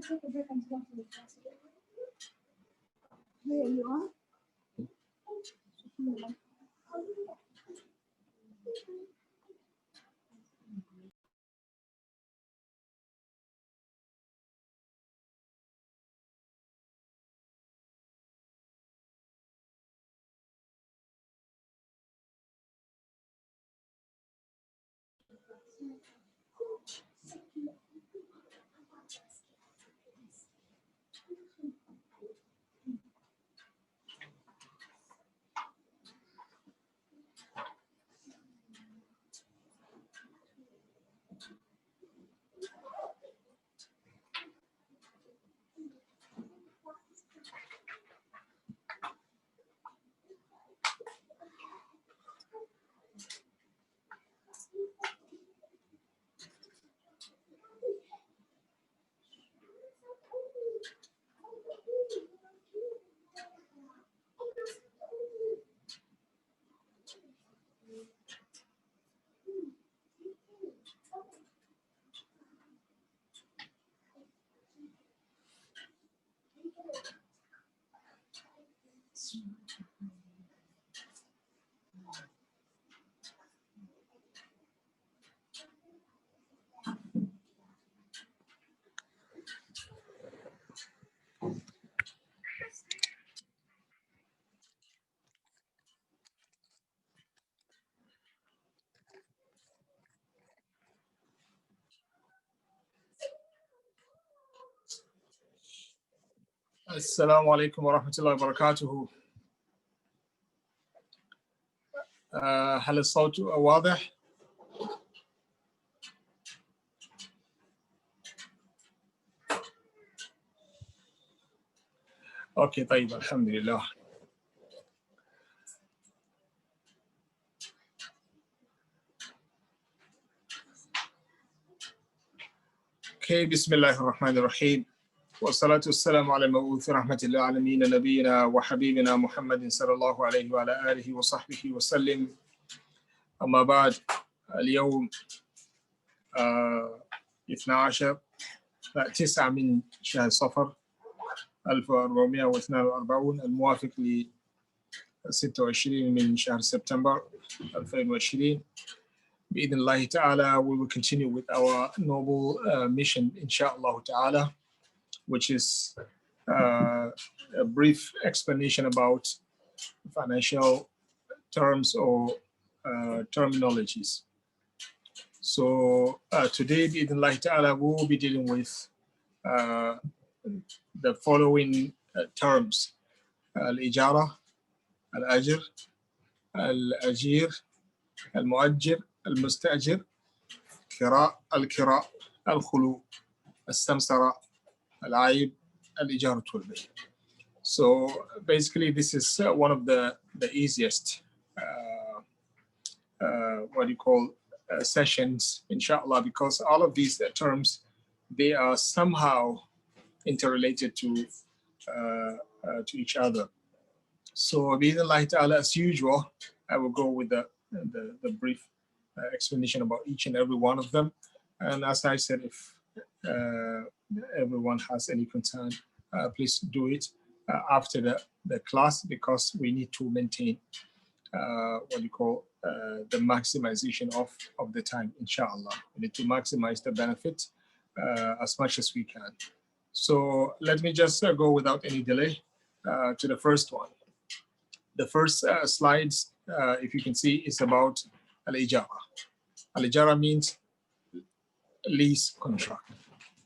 take a break and go to the class again. Where are you on? السلام عليكم ورحمة الله وبركاته. هل الصوت واضح؟ أوكي طيب الحمد لله. أوكي بسم الله الرحمن الرحيم. والصلاة والسلام على المبعوث رحمة للعالمين نبينا وحبيبنا محمد صلى الله عليه وعلى آله وصحبه وسلم. أما بعد، اليوم 9 من شهر صفر 1442 الموافق ل 26 من شهر سبتمبر 2020. بإذن الله تعالى, we will continue with our noble mission, inshallah ta'ala, which is a brief explanation about financial terms or terminologies. So today, bi'idhnillahi ta'ala, we will be dealing with the following terms: al-Ijara, al-Ajr, al-Ajir, al-Muajir, al-Mustajir, al-Kira, al-Khulu, al-Samsara, al-Aib, al-Ijara, al-Bay. So basically, this is one of the easiest, sessions, inshallah, because all of these terms, they are somehow interrelated to each other. So, bi'idhnillahi ta'ala, as usual, I will go with the brief explanation about each and every one of them. And as I said, if everyone has any concern, please do it after the class, because we need to maintain the maximization of the time, inshallah. We need to maximize the benefit as much as we can. So let me just go without any delay to the first one. The first slides, if you can see, is about al-Ijara. Al-Ijara means lease contract.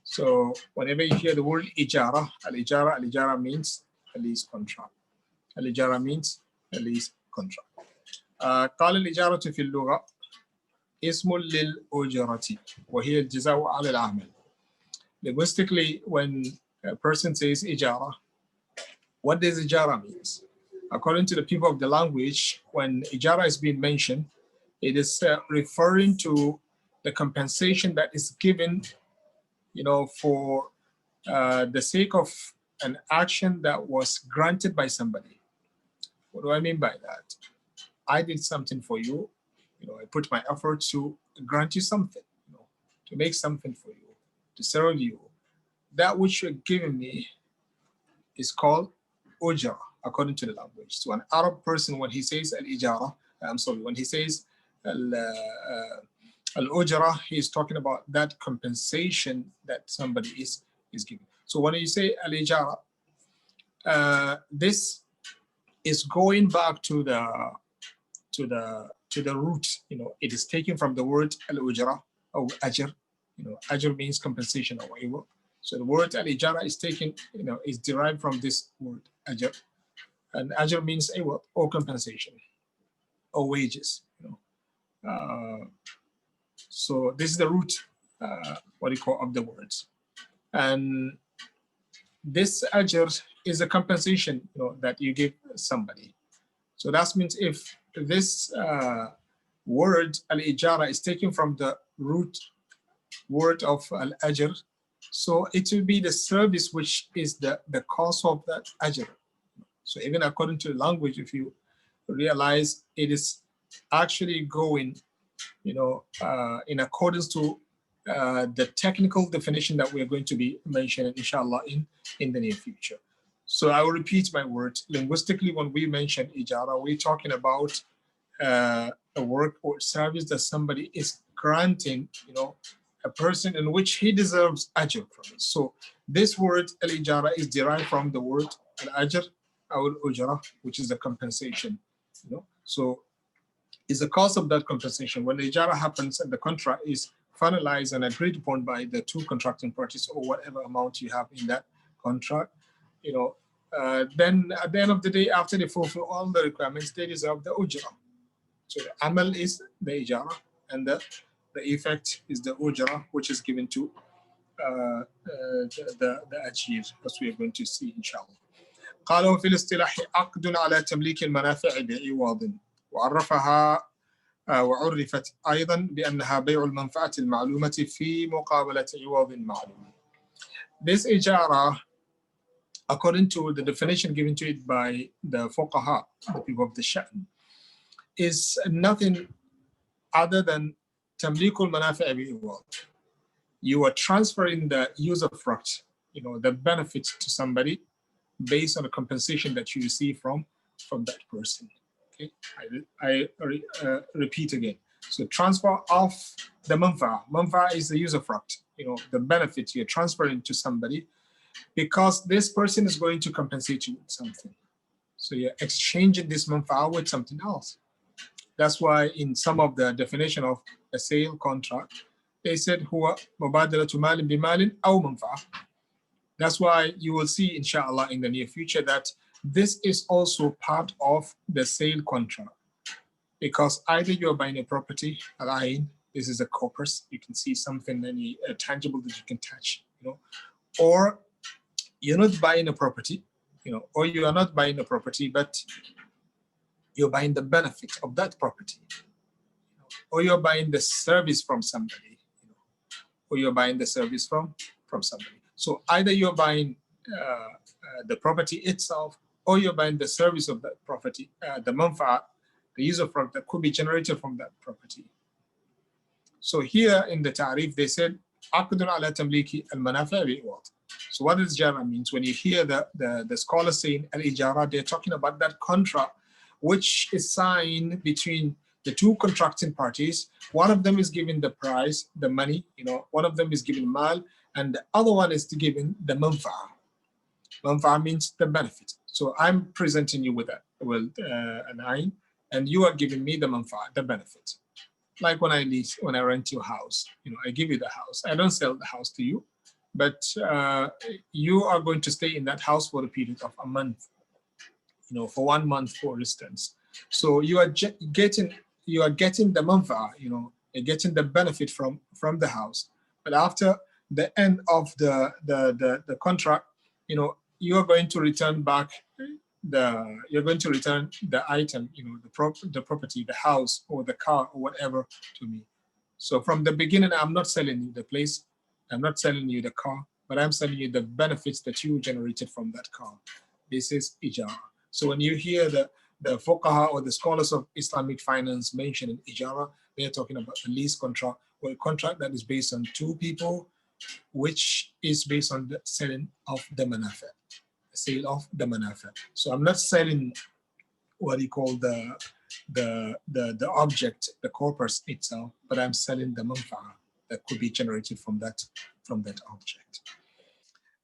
So whenever you hear the word Ijara, al-Ijara means a lease contract. Al-Ijara means a lease contract. قال الإجارة في اللغة اسم للأجرة وهي الجزاء على العمل. Linguistically, when a person says Ijara, what does Ijara means? According to the people of the language, when Ijara is being mentioned, it is referring to the compensation that is given, for the sake of an action that was granted by somebody. What do I mean by that? I did something for you, I put my effort to grant you something, to make something for you, to serve you. that which you're giving me is called Ajara, according to the language. So an Arab person, when he says al-Ijara, when he says al-Ajara, he is talking about that compensation that somebody is giving. So when you say al-Ijara, this is going back to the root. It is taken from the word al-Ujra or Ajr. Ajr means compensation or whatever. So the word al-Ijara is taken, is derived from this word Ajr, and Ajr means or compensation or wages. So this is the root, of the words, and this Ajr is a compensation, that you give somebody. So that means if this word al-Ijara is taken from the root word of al-Ajr, so it will be the service which is the cause of that Ajr. So even according to the language, if you realize, it is actually going, in accordance to the technical definition that we are going to be mentioning, inshallah, in the near future. So I will repeat my words. Linguistically, when we mention Ijara, we're talking about a work or service that somebody is granting, a person in which he deserves ajr from it. So this word al-Ijara is derived from the word al-Ajr or al-Ujra, which is the compensation. So is the cost of that compensation. When the Ijara happens and the contract is finalized and agreed upon by the two contracting parties, or whatever amount you have in that contract, then at the end of the day, after they fulfill all the requirements, they deserve the Ujra. So the amal is the Ijara, and the effect is the Ujra, which is given to the Ajir, as we are going to see, inshallah. قالوا في الاصطلاح عقد على تمليك المنافع بعوض، وعرفها وعرفت أيضا بأنها بيع المنفعة المعلومة في مقابلة عوض معلوم. This Ijara, according to the definition given to it by the fuqaha, the people of the Sha'n, is nothing other than tamlikul manafi' bi'iwad. You are transferring the use of right, the benefit to somebody based on the compensation that you receive from that person. Okay, I repeat again. So transfer of the manfa. Manfa is the use of right, the benefit you're transferring to somebody because this person is going to compensate you with something. So you're exchanging this manfa with something else. That's why in some of the definition of a sale contract, they said huwa mubadalatu malin bimalin aw manfa'a. That's why you will see, inshallah, in the near future that this is also part of the sale contract, because either you're buying a property, this is a corpus, you can see something, any tangible that you can touch, or you're not buying a property, or you are not buying a property, but you're buying the benefit of that property, or you're buying the service from somebody, or you're buying the service from somebody. So either you're buying the property itself, or you're buying the service of that property, the manfa'a, the use of product that could be generated from that property. So here in the ta'rif, they said, عقد على تمليك المنافع بعوض. So what does Jara means? When you hear the scholars saying al-Ijara, they're talking about that contract which is signed between the two contracting parties. One of them is giving the price, the money, one of them is giving mal, and the other one is giving the manfa'a. Manfa'a means the benefit. So I'm presenting you with an ayn, and you are giving me the manfa'a, the benefit. Like when I rent your house, I give you the house. I don't sell the house to you, but you are going to stay in that house for a period of a month, for 1 month, for instance. So you are getting the manfa'a, you're getting the benefit from the house. But after the end of the contract, you are going to return back the item, the property, the house or the car or whatever to me. So from the beginning, I'm not selling you the place, I'm not selling you the car, but I'm selling you the benefits that you generated from that car. This is Ijara. So when you hear the fuqaha or the scholars of Islamic finance mention in Ijara, they're talking about a lease contract, or a contract that is based on two people which is based on the selling of the manafa, sale of the manafa. So I'm not selling what you call the object, the corpus itself, but I'm selling the manfa'a that could be generated from that object.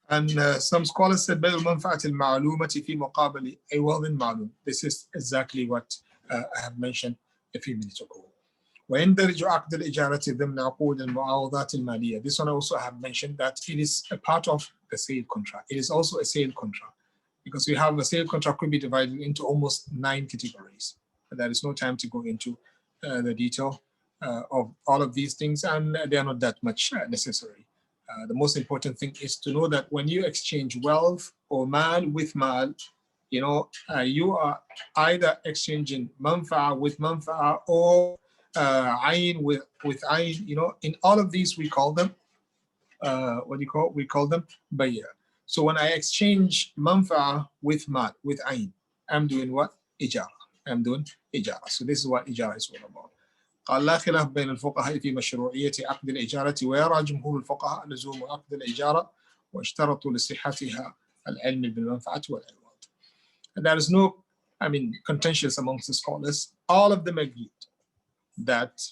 And some scholars said بيع المنفعة المعلومة في مقابل عوض معلوم. This is exactly what I have mentioned a few minutes ago. ويندرج عقد الإجارة ضمن عقود المعاوضات المالية. This one also I have mentioned that it is a part of the sale contract. It is also a sale contract because we have a sale contract could be divided into almost 9 categories. But there is no time to go into the detail of all of these things, and they are not that much necessary. The most important thing is to know that when you exchange wealth or mal with mal, you know, you are either exchanging manfa'a with manfa'a or ayn with ayn. You know, in all of these we call them we call them bayya. So when I exchange manfa'a with mal, with ayn, I'm doing what? Ijara. I'm doing ijara. So this is what ijara is all about. قال لا خلاف بين الفقهاء في مشروعية عقد الإجارة ويرى جمهور الفقهاء لزوم عقد الإجارة واشترطوا لصحتها العلم بالمنفعة والعوض. And there is no, contentious amongst the scholars. All of them agreed that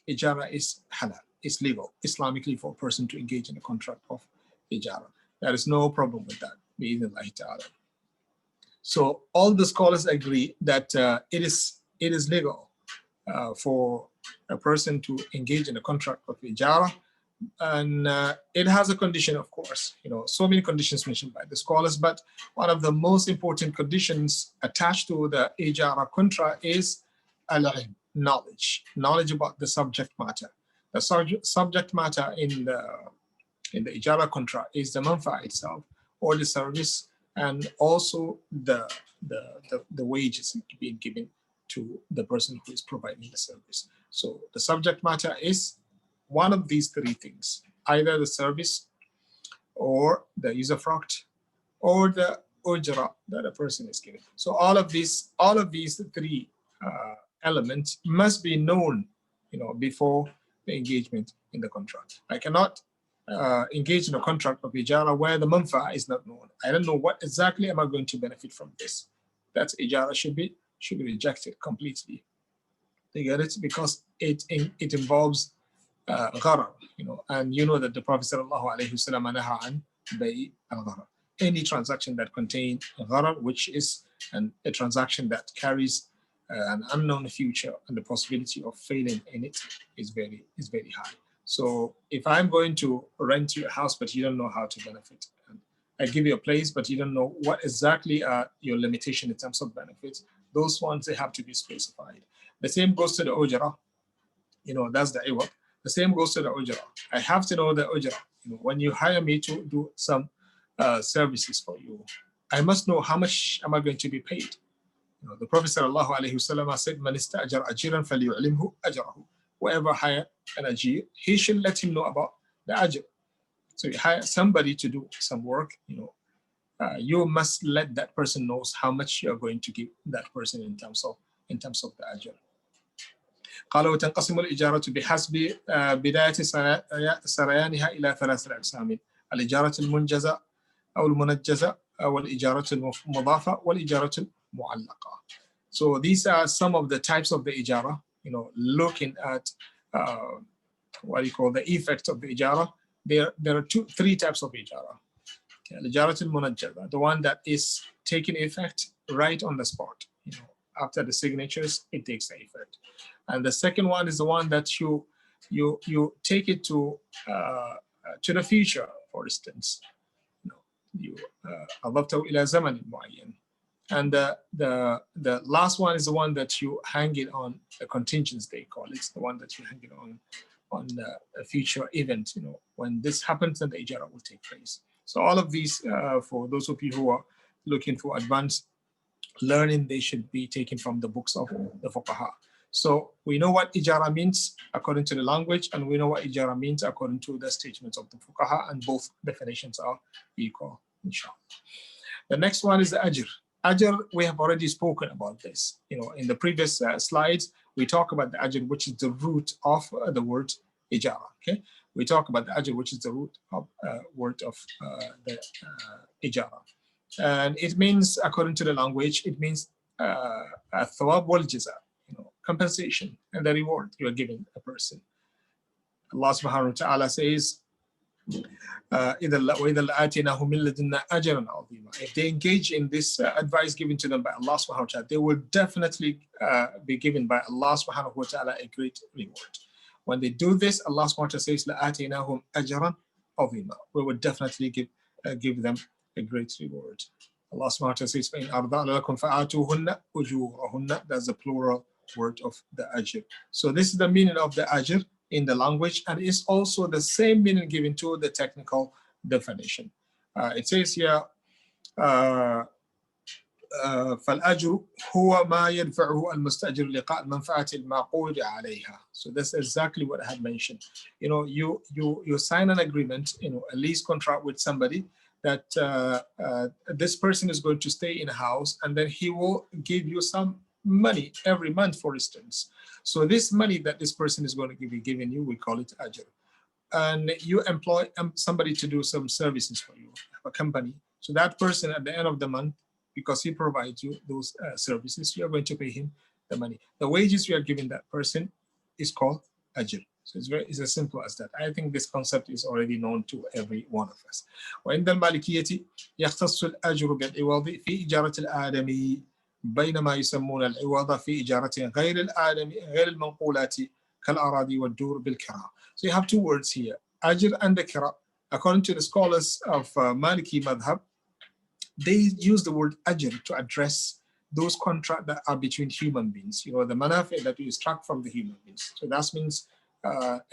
Ijara is halal, it's legal, Islamically, for a person to engage in a contract of Ijara. There is no problem with that. So all the scholars agree that it is legal for a person to engage in a contract of Ijara, and it has a condition, of course. You know, so many conditions mentioned by the scholars, but one of the most important conditions attached to the Ijara contract is al-ilm, knowledge about the subject matter. The subject matter in the Ijara contract is the manfa itself, or the service, and also the wages being given to the person who is providing the service. So the subject matter is one of these 3 things: either the service, or the usufruct, or the ujra that a person is given. So all of these 3 elements must be known, you know, before the engagement in the contract. I cannot engage in a contract of Ijara where the manfa is not known. I don't know what exactly am I going to benefit from this. That's Ijara should be rejected completely. You get it? Because it involves gharar, you know, and you know that the Prophet sallallahu alaihi wasallam naha an bay al-gharar. Any transaction that contains gharar, which is a transaction that carries an unknown future and the possibility of failing in it is very high. So if I'm going to rent you a house, but you don't know how to benefit, and I give you a place, but you don't know what exactly are your limitation in terms of benefits, those ones, they have to be specified. The same goes to the ujra, you know, that's the iwab. The same goes to the ujra. I have to know the ujra. You know, when you hire me to do some services for you, I must know how much am I going to be paid. You know, the Prophet sallallahu alaihi wasallam said, "Man ista'jara ajiran falyu'limhu ajrahu." Whoever hired an ajir, he should let him know about the ajr. So you hire somebody to do some work, you know, you must let that person know how much you are going to give that person in terms of the ajr. قال وتنقسم الإجارة بحسب بداية سريانها إلى 3 أقسام: الإجارة المنجزة أو المنجزة أو الإجارة المضافة والإجارة المعلقة. So these are some of the types of the Ijara, you know, looking at what you call the effect of the Ijara. There are 3 types of Ijara. الإجارة المنجزة, the one that is taking effect right on the spot, you know, after the signatures, it takes the effect. And the second one is the one that you take it to the future. For instance, you أضفته إلى زمن معين. And the last one is the one that you hang it on the contingents, they call it. It's the one that you hang it on a future event. You know, when this happens, then the Ijara will take place. So all of these, for those of you who are looking for advanced learning, they should be taken from the books of the fuqaha. So we know what Ijara means according to the language, and we know what Ijara means according to the statements of the fuqaha, and both definitions are equal, inshallah. The next one is the Ajr. Ajr, we have already spoken about this. You know, in the previous slides, we talk about the Ajr, which is the root of the word Ijara. Okay, we talk about the ajr, which is the root of word of the ijara. And it means, according to the language, it means thawab wal jaza, compensation and the reward you are giving a person. Allah subhanahu wa ta'ala says, if they engage in this advice given to them by Allah subhanahu wa ta'ala, they will definitely be given by Allah subhanahu wa ta'ala a great reward. When they do this, Allah subhanahu wa ta'ala says, لَآتِينَاهُمْ أَجْرًا عَظِيمًا. We will definitely give them a great reward. Allah subhanahu wa ta'ala says, فَإِنْ أَرْضَعْنَ لَكُمْ فَآتُوهُنَّ أُجُورَهُنَّ. That's the plural word of the ajr. So this is the meaning of the ajr in the language, and it's also the same meaning given to the technical definition. It says here, فالأجر هو ما يدفعه المستأجر لقاء المنفعة المعقود عليها. So that's exactly what I had mentioned. You sign an agreement, a lease contract with somebody that this person is going to stay in a house, and then he will give you some money every month, for instance. So this money that this person is going to be giving you, we call it ajr. And you employ somebody to do some services for you, a company. So that person at the end of the month, because he provides you those services, you are going to pay him the money. The wages you are giving that person is called ajr. So it's as simple as that. I think this concept is already known to every one of us. وعند المالكية يختص الأجر بالعوض في إجارة الآدمي بينما يسمون العوض في إجارة غير الآدمي غير المنقولات كالأراضي والدور بالكراء. So you have two words here, ajr and the kira. According to the scholars of Maliki Madhab, they use the word ajr to address those contracts that are between human beings, the manafi that we extract from the human beings. So that means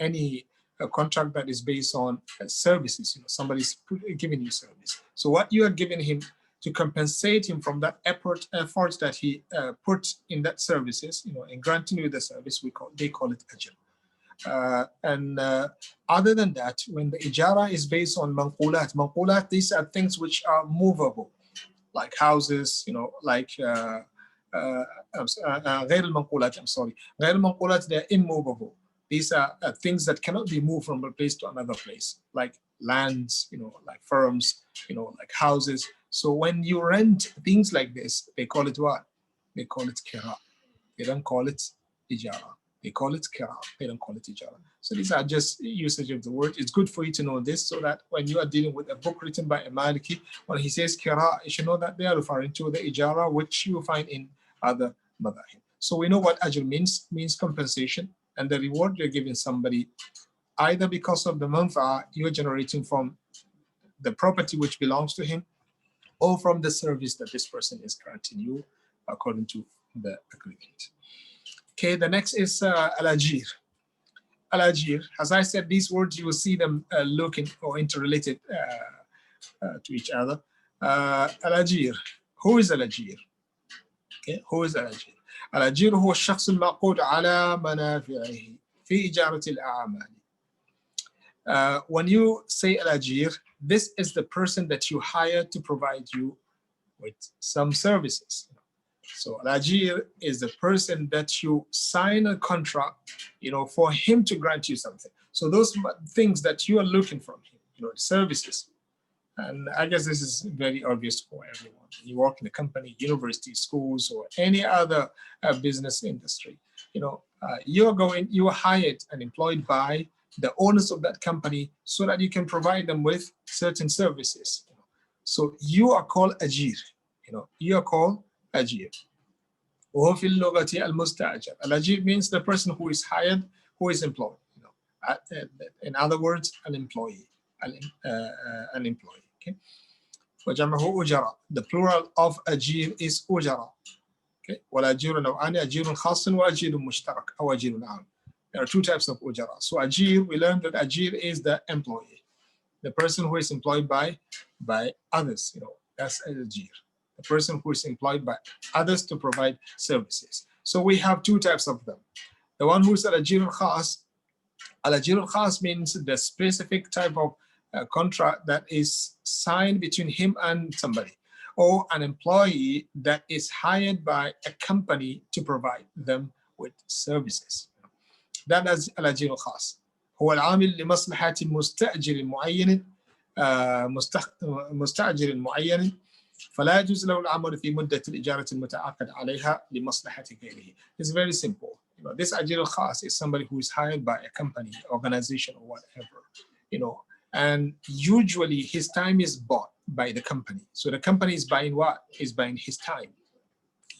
any contract that is based on services, somebody's giving you service. So what you are giving him to compensate him from that effort that he put in that services, in granting you the service, they call it ajr. And other than that, when the ijara is based on manqulat, these are things which are movable, like houses, like غير المنقولات, غير المنقولات, they're immovable. These are things that cannot be moved from a place to another place, like lands, like firms, like houses. So when you rent things like this, they call it what? They call it kira. They don't call it ijara. They call it kira. They don't call it ijara. So these are just usage of the word. It's good for you to know this so that when you are dealing with a book written by a Maliki, when he says kira, you should know that they are referring to the ijara, which you find in other madahib. So we know what ajr means compensation, and the reward you're giving somebody either because of the manfa'a you're generating from the property which belongs to him, or from the service that this person is granting you according to the agreement. Okay, the next is al-ajir. Al-ajir, as I said, these words, you will see them looking or interrelated to each other. Al-ajir, who is al-ajir? Okay, who is al-ajir? Al-ajir هو الشخص المعقود على منافعه في إجارة الأعمال. When you say al-ajir, this is the person that you hire to provide you with some services. So al-ajir is the person that you sign a contract, for him to grant you something. So those things that you are looking from him, services. And I guess this is very obvious for everyone. You work in a company, university, schools, or any other business industry. You are hired and employed by the owners of that company so that you can provide them with certain services. So you are called ajir. You are called ajir. وهو في اللغة المستأجر. Al-ajir means the person who is hired, who is employed. In other words, an employee. An employee. Okay. وجمعه أجراء. The plural of ajir is أجراء. Okay. والأجير نوعان, أجير خاص وأجير مشترك أو أجير عام. There are two types of أجراء. So ajir, we learned that ajir is the employee, the person who is employed by others. That's ajir. The person who is employed by others to provide services. So we have two types of them. The one who is al-ajir al-khas. Al-ajir al-khas means the specific type of contract that is signed between him and somebody, or an employee that is hired by a company to provide them with services. That is al-ajir al-khas. هو العامل لمصلحة مستأجر معين مستأجر معين فلا يجوز له العمل في مدة الإجارة المتعاقد عليها لمصلحة غيره. It's very simple. This أجير الخاص is somebody who is hired by a company, organization, or whatever, and usually his time is bought by the company. So the company is buying what? Is buying his time.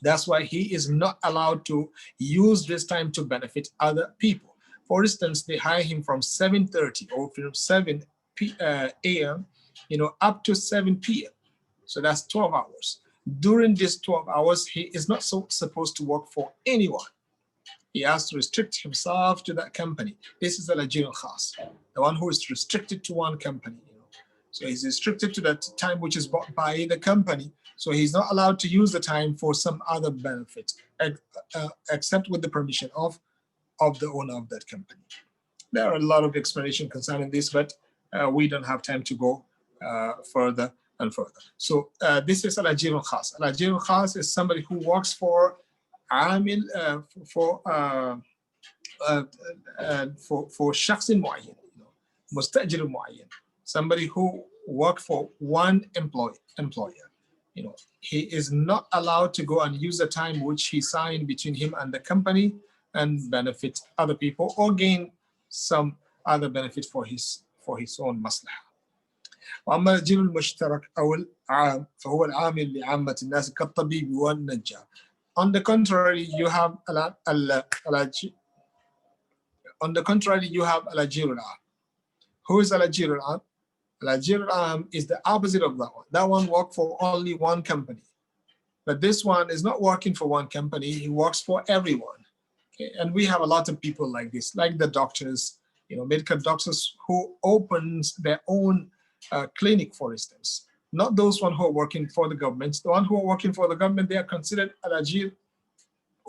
That's why he is not allowed to use this time to benefit other people. For instance, they hire him from 7:30 or from 7 a.m. Up to 7 p.m. So that's 12 hours. During these 12 hours, he is not supposed to work for anyone. He has to restrict himself to that company. This is al-ajir al-khas, the one who is restricted to one company. So he's restricted to that time which is bought by the company. So he's not allowed to use the time for some other benefit, except with the permission of the owner of that company. There are a lot of explanation concerning this, but we don't have time to go further and further. So this is al-ajir al-khas. Al-ajir al-khas is somebody who works for عامل for شخص معين, مستأجر معين, somebody who work for one employer. He is not allowed to go and use the time which he signed between him and the company and benefit other people or gain some other benefit for his own مصلحة. وأما الأجير المشترك أو العام فهو العامل لعامة الناس كالطبيب والنجار. On the contrary, you have al-ajir al-am. Who is al-ajir al-am? Al-ajir al-am is the opposite of that one. That one works for only one company. But this one is not working for one company. He works for everyone. Okay? And we have a lot of people like this, like the doctors, medical doctors who opens their own clinic, for instance. Not those one who are working for the government. The one who are working for the government, they are considered al-ajir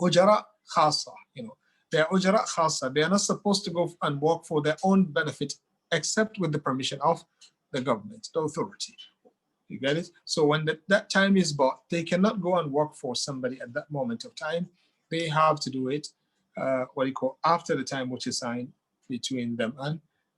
Ajara khasa. They are Ajara khasa. They are not supposed to go and work for their own benefit, except with the permission of the government, the authority. You get it? So when that time is bought, they cannot go and work for somebody at that moment of time. They have to do it, after the time which is signed between them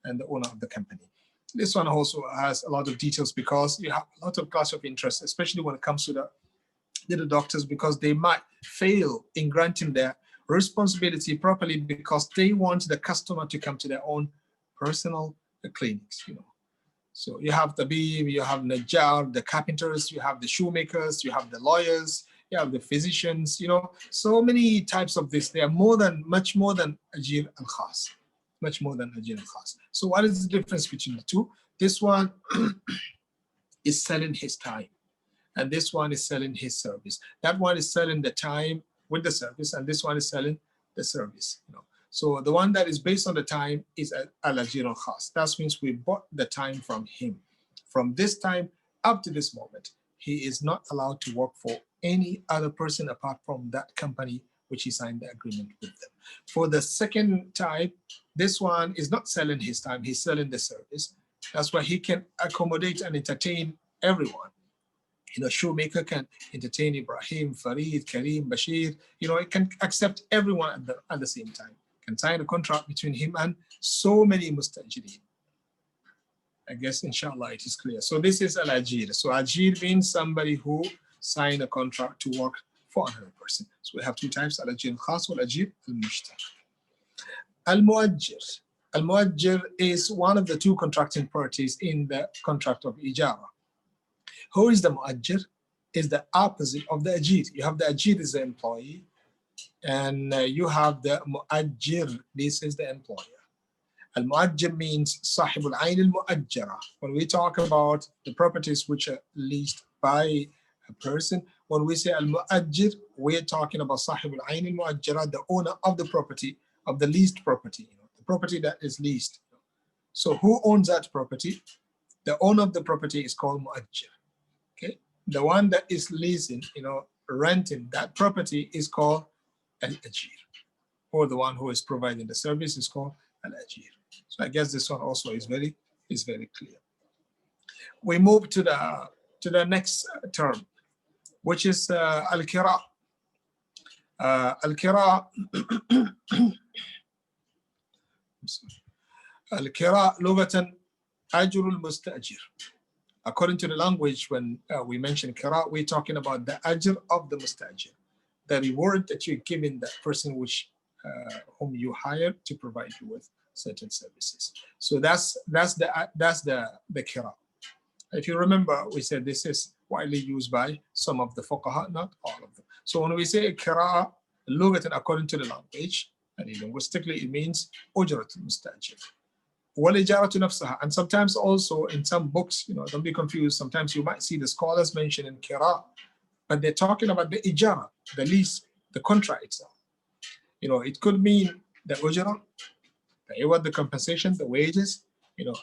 and the owner of the company. This one also has a lot of details because you have a lot of clash of interest, especially when it comes to the doctors, because they might fail in granting their responsibility properly because they want the customer to come to their own personal clinics. So you have the Tabib, you have Najjar, the carpenters, you have the shoemakers, you have the lawyers, you have the physicians, so many types of this. They are much more than Ajir al-Khas, much more than Ajir al-Khas. So what is the difference between the two? This one is selling his time, and this one is selling his service. That one is selling the time with the service, and this one is selling the service. So the one that is based on the time is al-ajir al-khas. That means we bought the time from him. From this time up to this moment, he is not allowed to work for any other person apart from that company which he signed the agreement with them. For the second type, this one is not selling his time, he's selling the service. That's why he can accommodate and entertain everyone. Shoemaker can entertain Ibrahim, Farid, Karim, Bashir. It can accept everyone at the same time. Can sign a contract between him and so many mustajirin. I guess, inshallah, it is clear. So this is al-ajir. So ajir means somebody who signed a contract to work for another person. So we have two types, al-ajir al-khas wal ajir al-mushtaq. Al-muajjir. Al-muajjir is one of the two contracting parties in the contract of Ijara. Who is the muajjir? Is the opposite of the ajir. You have the ajir is the employee, and you have the muajjir. This is the employer. Al-muajjir means sahibul ayn al-muajjara. When we talk about the properties which are leased by a person, when we say al-muajjir, we're talking about sahibul ayn al-muajjara, the owner of the property, of the leased property, the property that is leased. So who owns that property? The owner of the property is called muajjir. Okay, the one that is leasing, renting that property is called al-ajir, or the one who is providing the service is called al-ajir. So I guess this one also is very clear. We move to the next term, which is al-kira. Al-kira. الكراء لغة أجر المستأجر. According to the language, when we mention kira, we're talking about the ajr of the mustajir, the reward that you're giving that person which whom you hire to provide you with certain services. So that's the kira. If you remember, we said this is widely used by some of the fuqaha, not all of them. So when we say kira, lugatan according to the language, and linguistically it means ujratul mustajir. وَالْإِجَارَةُ نَفْسَهَا. And sometimes also in some books, don't be confused. Sometimes you might see the scholars mention in Qira, but they're talking about the Ijara, the lease, the contract itself. It could mean the Ujra, the compensation, the wages,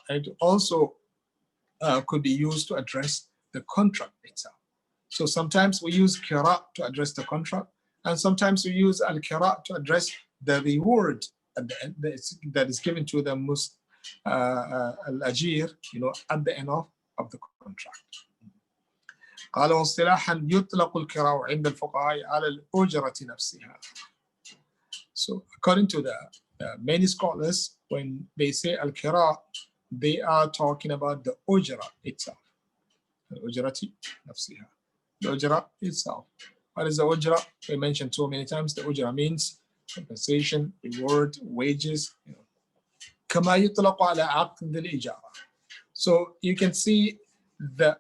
and also could be used to address the contract itself. So sometimes we use Qira to address the contract, and sometimes we use Al-Qira to address the reward at the end that is given to the الأجير at the end of the contract. قال واصطلاحا يطلق الكراء عند الفقهاء على الأجرة نفسها. So according to the many scholars, when they say al-kira, they are talking about the ujra itself. الأجرة نفسها. The ujra itself. What is the ujra? We mentioned so many times. The ujra means compensation, reward, wages. كما يطلق على عقد الإجارة. So you can see the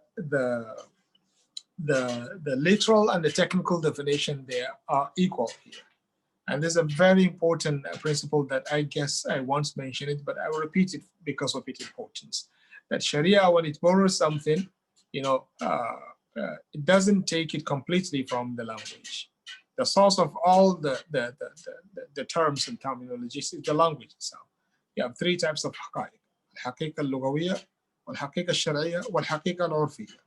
literal and the technical definition there are equal here. And there's a very important principle that I guess I once mentioned it, but I will repeat it because of its importance. That Sharia, when it borrows something, it doesn't take it completely from the language. The source of all the terms and terminologies is the language itself. You have three types of حقائق. الحقيقة اللغوية والحقيقة الشرعية والحقيقة العرفية.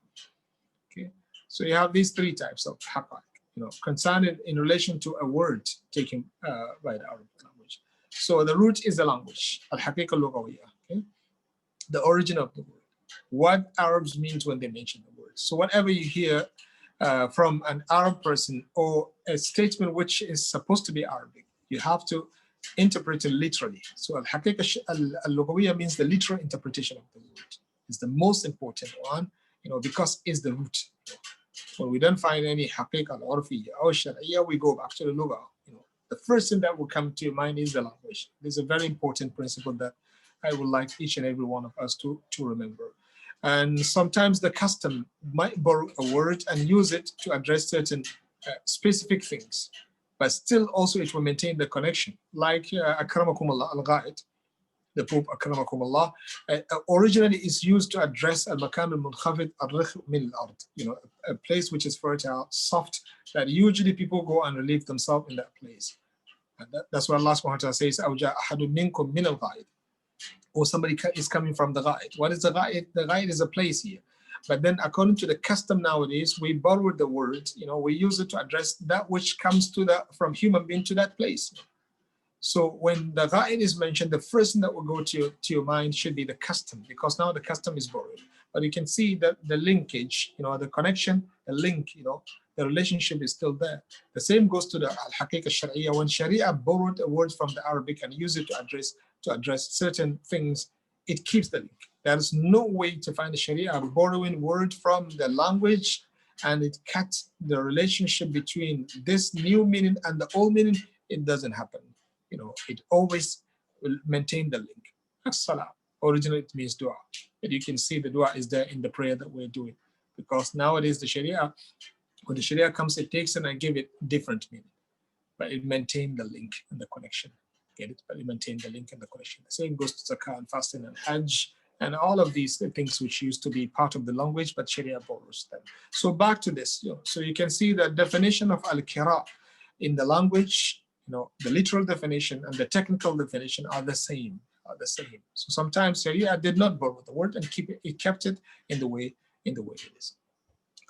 Okay, so you have these three types of حقائق, concerned in relation to a word taken by the Arabic language. So the root is the language, الحقيقة اللغوية. Okay, the origin of the word, what Arabs means when they mention the word. So whatever you hear from an Arab person or a statement which is supposed to be Arabic, you have to interpret it literally. So al-haqiqa al-lughawiyya means the literal interpretation of the word. It's the most important one, because it's the root. When we don't find any haqiqa al-urfiyya or shar'iyya, we go back to the lugha. The first thing that will come to your mind is the language. There's a very important principle that I would like each and every one of us to remember. And sometimes the custom might borrow a word and use it to address certain specific things, but still also it will maintain the connection. Like akramakumullah al-ghaid, the Pope akramakumullah, originally is used to address al-makan al-munkhafid al-rikh min al-ard, a place which is fertile, soft, that usually people go and relieve themselves in that place. And that's what Allah subhanahu wa ta'ala says, awja ahadun minkum min al-ghaid, or somebody is coming from the ghaid. What is the ghaid? The ghaid is a place here. But then according to the custom nowadays, we borrowed the word, we use it to address that which comes from human being to that place. So when the ghaid is mentioned, the first thing that will go to your mind should be the custom, because now the custom is borrowed. But you can see that the linkage, the connection, the link, the relationship is still there. The same goes to the al-haqiqa al-shar'iyya. When Sharia borrowed a word from the Arabic and used it to address certain things, it keeps the link. There is no way to find the Sharia borrowing word from the language and it cuts the relationship between this new meaning and the old meaning. It doesn't happen. It always will maintain the link. As-salah, originally it means dua. But you can see the dua is there in the prayer that we're doing. Because nowadays the Sharia, when the Sharia comes, it takes it and gives it different meaning. But it maintains the link and the connection. Get it? But it maintains the link and the connection. The same goes to zakah and fasting and hajj and all of these things which used to be part of the language, but Sharia borrows them. So back to this. So you can see the definition of al-kira in the language, the literal definition and the technical definition are the same. So sometimes Sharia did not borrow the word and it kept it in the way it is.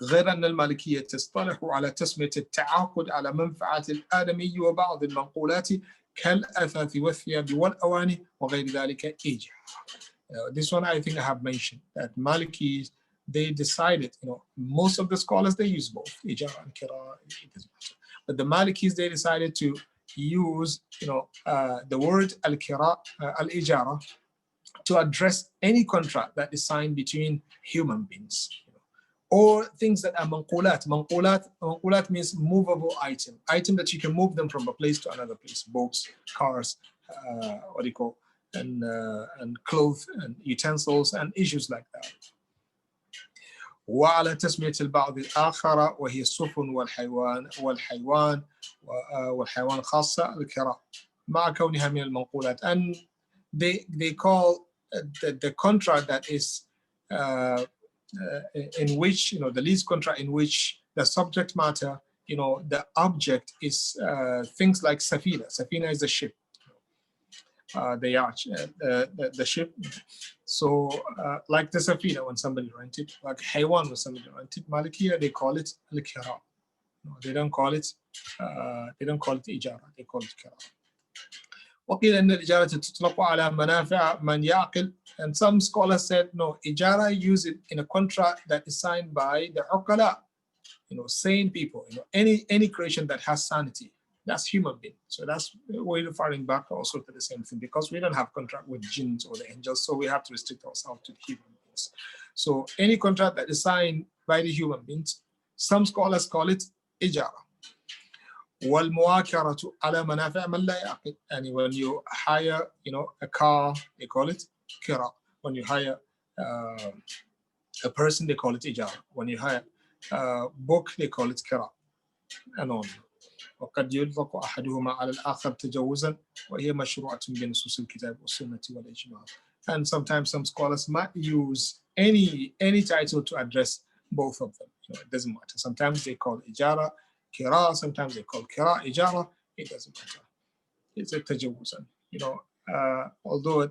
غير أن المالكية تصطلح على تسمية التعاقد على منفعة الآدمي وبعض المنقولات كالأثاث والثياب والأواني وغير ذلك إيجار. This one I think I have mentioned that Malikis, they decided, most of the scholars, they use both Ajara and Kira, it doesn't matter. But the Malikis, they decided to use, the word al-Kira, al-Ijara, to address any contract that is signed between human beings, or things that are manqulat. Manqulat means movable item that you can move them from a place to another place, boats, cars, what do you call, and clothes and utensils and issues like that. وعلى تسمية البعض الآخر وهي السفن والحيوان خاصة الكراء مع كونها من المنقولات. And they call the contract that is in which, the lease contract in which the subject matter, the object is things like safina. Safina is the ship, the yacht, the ship. So like the safina when somebody rent it, like haywan when somebody rent it, Malikiya they call it al-kira. They don't call it ijara, they call it kira. وقيل أن الإجارة تطلق على منافع من يعقل, and some scholars said no, Ijara use it in a contract that is signed by the uqala, sane people, any creation that has sanity, that's human being. So that's we're referring back also to the same thing, because we don't have contract with jinns or the angels, so we have to restrict ourselves to the human beings. So any contract that is signed by the human beings, some scholars call it Ijara. والمواكرة على منافع من لا يعقل. And when you hire, a car, they call it kira. When you hire a person, they call it ijara. When you hire a book, they call it kira. And on. وقد يطلق أحدهما على الآخر تجوزا وهي مشروعة بنصوص الكتاب والسنة والإجماع. And sometimes some scholars might use any title to address both of them. It doesn't matter. Sometimes they call ijara kira, sometimes they call kira ijara. It doesn't matter. It's a tajawuzan. Although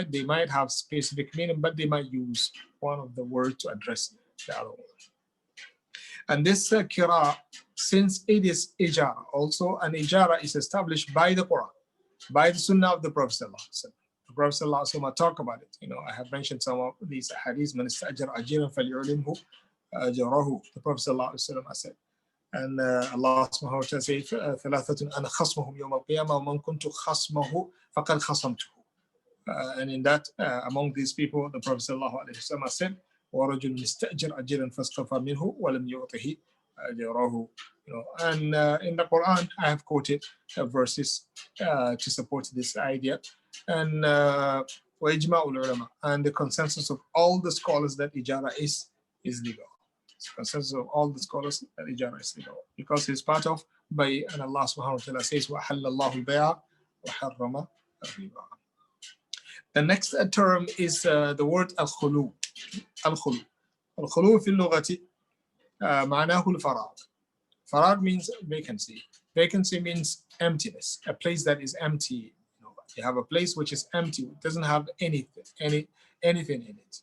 they might have specific meaning, but they might use one of the words to address the other one. And this kira, since it is ijara also, and ijara is established by the Quran, by the Sunnah of the Prophet ﷺ. The Prophet ﷺ talk about it. I have mentioned some of these hadiths. من استأجر أجيرا فليعلمه أجره. The Prophet ﷺ said. And Allah subhanahu wa ta'ala says, ثلاثة أنا خصمهم يوم القيامة ومن كنت خصمه فقد خصمته. And in that, among these people, the Prophet sallallahu alaihi wasallam said, ورجل مستأجر أجيرا فاستوفى منه ولم يعطه أجره. And in the Quran, I have quoted verses to support this idea. And وإجماع العلماء, and the consensus of all the scholars that ijara is legal. It's consensus of all the scholars that ijara is legal, because it's part of bay, and Allah subhanahu wa ta'ala says وَحَلَّ اللَّهُ الْبَيْعَ وَحَرَّمَ الرِّبَا. The next term is the word al-khulu. Al-khulu. Al-khulu في اللغة معناه الفراغ. Farag means vacancy. Vacancy means emptiness, a place that is empty. You have a place which is empty, it doesn't have anything in it.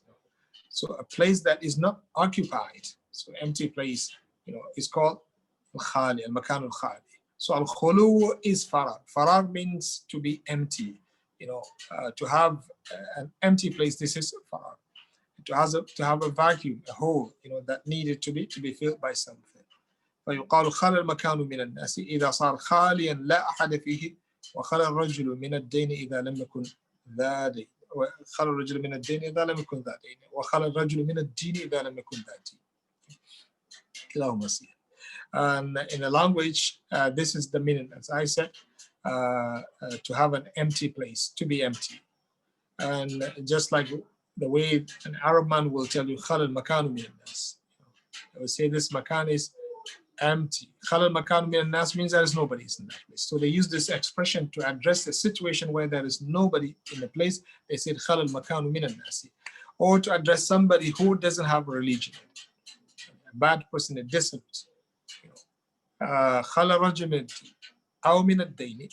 So a place that is not occupied, so empty place, is called al-khali, al-makan al-khali. So al-khulu is farag. Farag means to be empty. To have an empty place, this is farag. To have a vacuum, a hole, that needed to be filled by something. فيقال خلى المكان من الناس إذا صار خاليا لا أحد فيه وخلى الرجل من الدين إذا لم يكن ذا دين وخلى الرجل من الدين إذا لم يكن ذا دين وخلى الرجل من الدين إذا لم يكن ذا دين. كلاهما صحيح. And in a language, this is the meaning, as I said, to have an empty place, to be empty. And just like the way an Arab man will tell you, خلى المكان من الناس. I will say this makan is empty. Khalal makan min nas means there is nobody in that place. So they use this expression to address a situation where there is nobody in the place. They said khalal makan min nasi, or to address somebody who doesn't have a religion, a bad person, a dissident. Khalal rajul min aw min ad-dayn,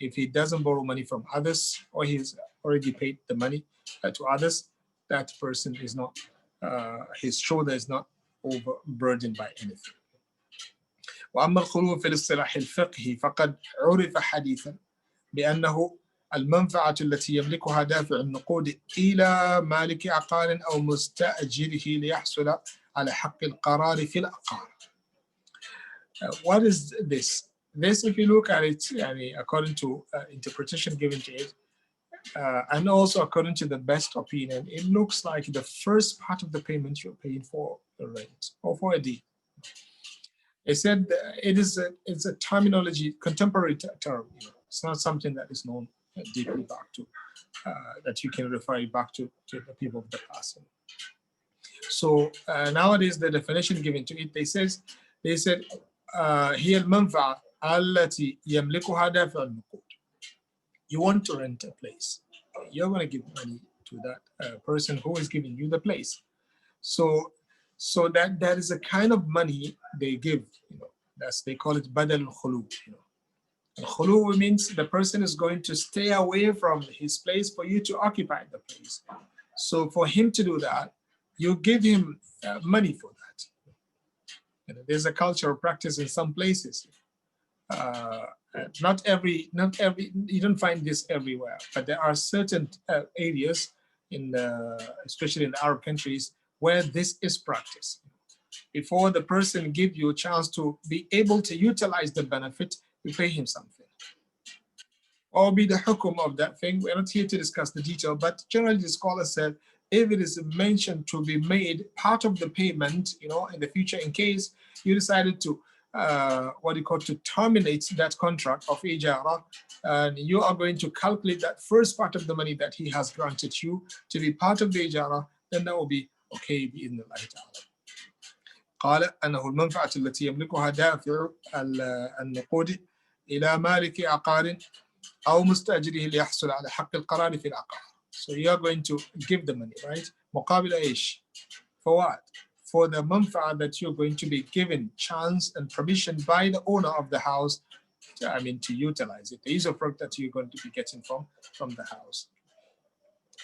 if he doesn't borrow money from others or he's already paid the money to others, that person is not, his shoulder is not overburdened by anything. وأما الخلو في الاصطلاح الفقهي فقد عرف حديثا بأنه المنفعة التي يملكها دافع النقود إلى مالك عقار أو مستأجره ليحصل على حق القرار في العقار. What is this? This, if you look at it, according to interpretation given to it, And also, according to the best opinion, it looks like the first part of the payment you're paying for a rent or for a deed. They said it's a terminology, contemporary term. It's not something that is known deeply back to, that you can refer back to the people of the past. So nowadays, the definition given to it, they said هي المنفعة التي يملكها دافع النقود. You want to rent a place. You're going to give money to that person who is giving you the place. So that is a kind of money they give. They call it badal al-khulu. Khulu means the person is going to stay away from his place for you to occupy the place. So for him to do that, you give him money for that. There's a cultural practice in some places. Not every, you don't find this everywhere, but there are certain areas especially in the Arab countries, where this is practiced. Before the person gives you a chance to be able to utilize the benefit, you pay him something. Or be the hukum of that thing. We're not here to discuss the detail, but generally the scholar said, if it is mentioned to be made part of the payment, in the future, in case you decided to, to terminate that contract of Ajara, and you are going to calculate that first part of the money that he has granted you to be part of the Ajara, then that will be okay بإذن الله تعالى. قال أنه المنفعة التي يملكها دافع النقود إلى مالك عقار أو مستأجره ليحصل على حق القرار في العقار. So you are going to give the money, right? مقابل إيش? For what? For the manfa'a that you're going to be given chance and permission by the owner of the house, to utilize it. The use of work that you're going to be getting from the house.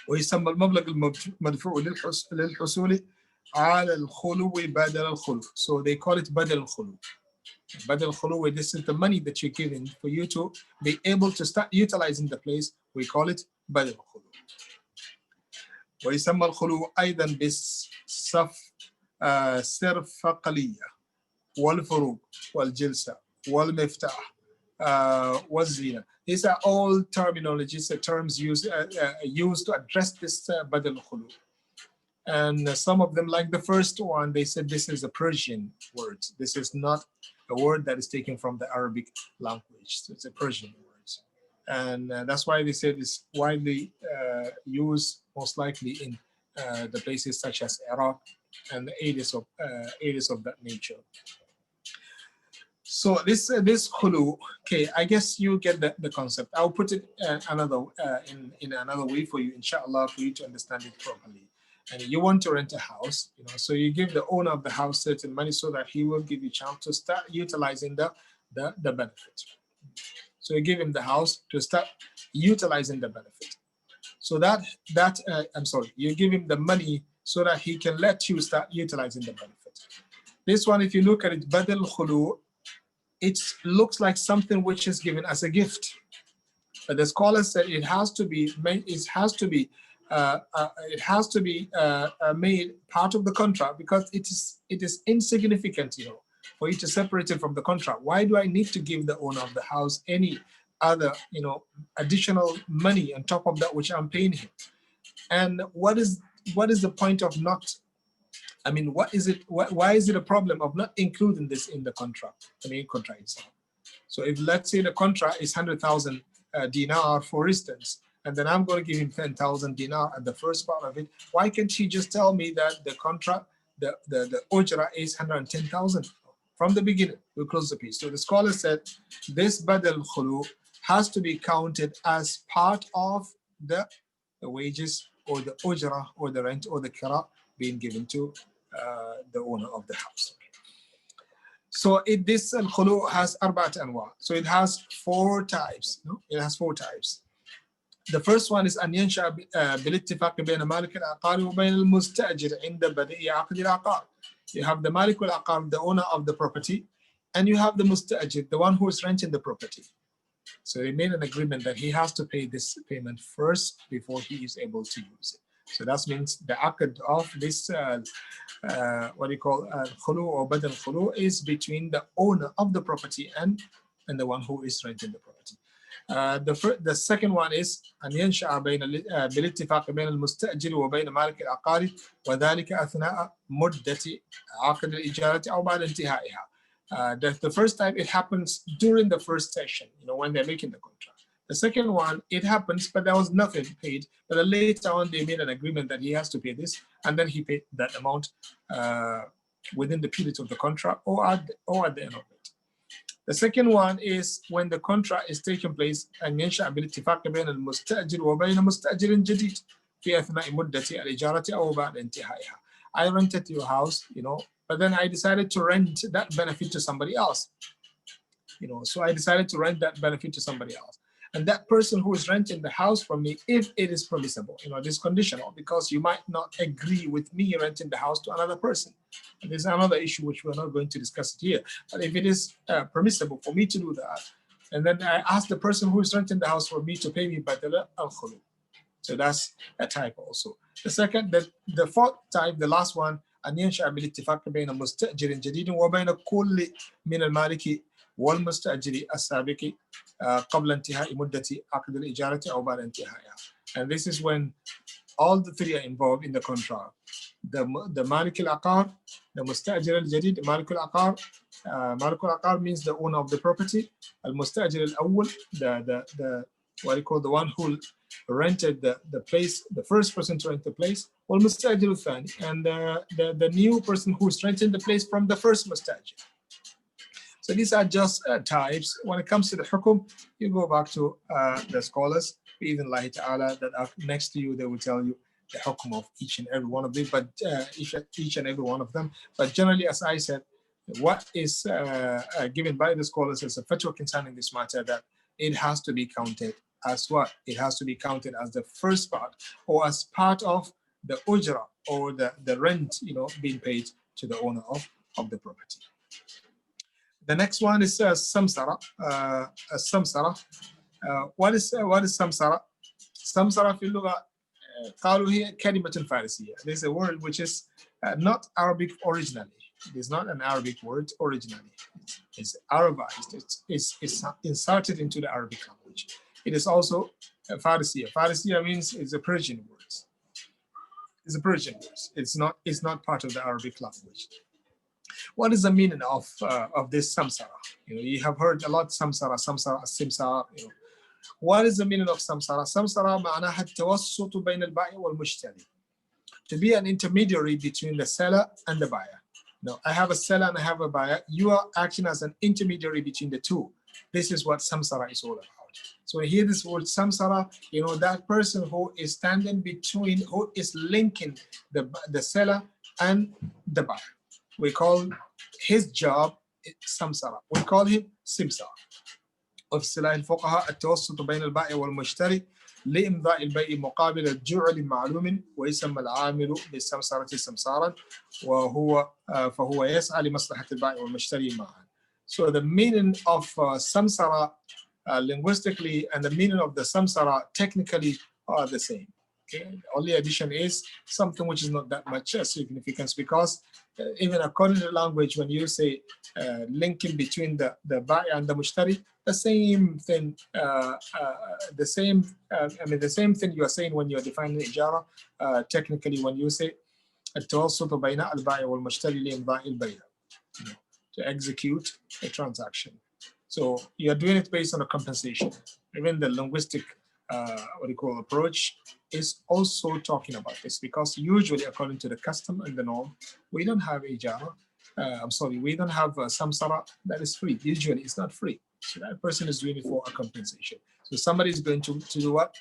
ويسمى المبلغ المدفوع للحصول على الخلو بدل الخلو. So they call it بدل الخلو. بدل الخلو, this is the money that you're giving for you to be able to start utilizing the place. We call it بدل الخلو. ويسمى الخلو أيضا بالصرفقلية والفروق والجلسة والمفتاح والزينة. These are all terminologies, terms used to address this badal khulu. And some of them, like the first one, they said this is a Persian word. This is not a word that is taken from the Arabic language. So it's a Persian word. And that's why they said it's widely used, most likely in the places such as Iraq and the areas of that nature. So this khulu, okay, I guess you get the concept. I'll put it in another way for you, inshallah, for you to understand it properly. And you want to rent a house, so you give the owner of the house certain money so that he will give you a chance to start utilizing the benefit. So you give him the house to start utilizing the benefit. So you give him the money so that he can let you start utilizing the benefit. This one, if you look at it, badal khulu, it looks like something which is given as a gift. But the scholar said it has to be made part of the contract, because it is insignificant, for you to separate it from the contract. Why do I need to give the owner of the house any other, additional money on top of that which I'm paying him? And what is the point of not? What is it? Why is it a problem of not including this in the contract? Contract itself. So if, let's say, the contract is 100,000 dinar, for instance, and then I'm going to give him 10,000 dinar at the first part of it, why can't he just tell me that the contract, the Ajara is 110,000 from the beginning? We'll close the piece. So the scholar said this badal khulu has to be counted as part of the wages, or the Ajara, or the rent, or the kira being given to the owner of the house. So this al-khulu has arba'at anwa. So it has 4 types. It has 4 types. The first one is أن ينشأ بالاتفاق بين مالك العقار وبين المستأجر عند بدء عقد العقار. You have the Malik al-Aqar, the owner of the property, and you have the Musta'ajir, the one who is renting the property. So they made an agreement that he has to pay this payment first before he is able to use it. So that means the aqd of this, khulu or badal khulu, is between the owner of the property and the one who is renting the property. The second one is أن ينشأ بالاتفاق بين المستأجر وبين مالك العقار وذلك أثناء مدة عقد الإجارة أو بعد انتهائها. The first time it happens during the first session, when they're making the contract. The second one, it happens, but there was nothing paid. But later on, they made an agreement that he has to pay this, and then he paid that amount within the period of the contract or at the end of it. The second one is when the contract is taking place أن ينشأ بالاتفاق بين المستأجر وبين مستأجر جديد في أثناء مدة الإجارة أو بعد انتهائها. I rented your house, but then I decided to rent that benefit to somebody else. So I decided to rent that benefit to somebody else. And that person who is renting the house from me, if it is permissible, this conditional, because you might not agree with me renting the house to another person. And there's another issue which we're not going to discuss it here. But if it is permissible for me to do that, and then I ask the person who is renting the house for me to pay me badala al-khulu. So that's a type also. The second, the fourth type, the last one, أن ينشأ بالاتفاق بين مستأجر جديد وبين كل من المالك والمستأجر السابق قبل انتهاء مدة عقد الإجارة أو بعد انتهائها. And this is when all the three are involved in the contract. The مالك العقار, the مستأجر الجديد, مالك العقار. مالك العقار means the owner of the property. المستأجر الأول, the what you call the one who rented the place, the first person to rent the place. والمستأجر الثاني, and the new person who's renting the place from the first مستأجر. So these are just types. When it comes to the hukum, you go back to the scholars, bi'idhnillahi ta'ala, that are next to you. They will tell you the hukum of each and every one of them, but each and every one of them. But generally, as I said, what is given by the scholars as a fatwa concerning this matter, that it has to be counted as what? It has to be counted as the first part or as part of the ujra or the rent, being paid to the owner of the property. The next one is Samsara. Samsara. What is Samsara? Samsara في اللغة قالوا هي كلمة فارسية. There's a word which is not Arabic originally. It is not an Arabic word originally. It's Arabized. It's inserted into the Arabic language. It is also Farisiya. Farisiya means it's a Persian word. It's a Persian word. It's not part of the Arabic language. What is the meaning of this samsara? You have heard a lot samsara, simsara. What is the meaning of samsara? Samsara معناها التوسط بين البائع والمشتري. To be an intermediary between the seller and the buyer. Now, I have a seller and I have a buyer. You are acting as an intermediary between the two. This is what samsara is all about. So when you hear this word samsara, that person who is standing between, who is linking the seller and the buyer. We call his job samsara. We call him simsara. وفي اصطلاح الفقهاء التوسط بين البائع والمشتري لإمضاء البيع مقابل الجعل معلوم ويسمى العامل بالسمسرة سمسارا فهو يسعى لمصلحة البائع والمشتري معا. So the meaning of samsara linguistically and the meaning of the samsara technically are the same. Okay? The only addition is something which is not that much significance, because even according to the language, when you say linking between the buyer and the mushtari, the same thing, the same thing you are saying when you are defining Ijara, technically when you say التوسط بين البائع والمشتري لإمضاء البيع, to execute a transaction. So you are doing it based on a compensation. Even the linguistic approach is also talking about this, because usually according to the custom and the norm, we don't have Ajara. We don't have samsara that is free. Usually it's not free. So that person is doing it for a compensation. So somebody is going to do what?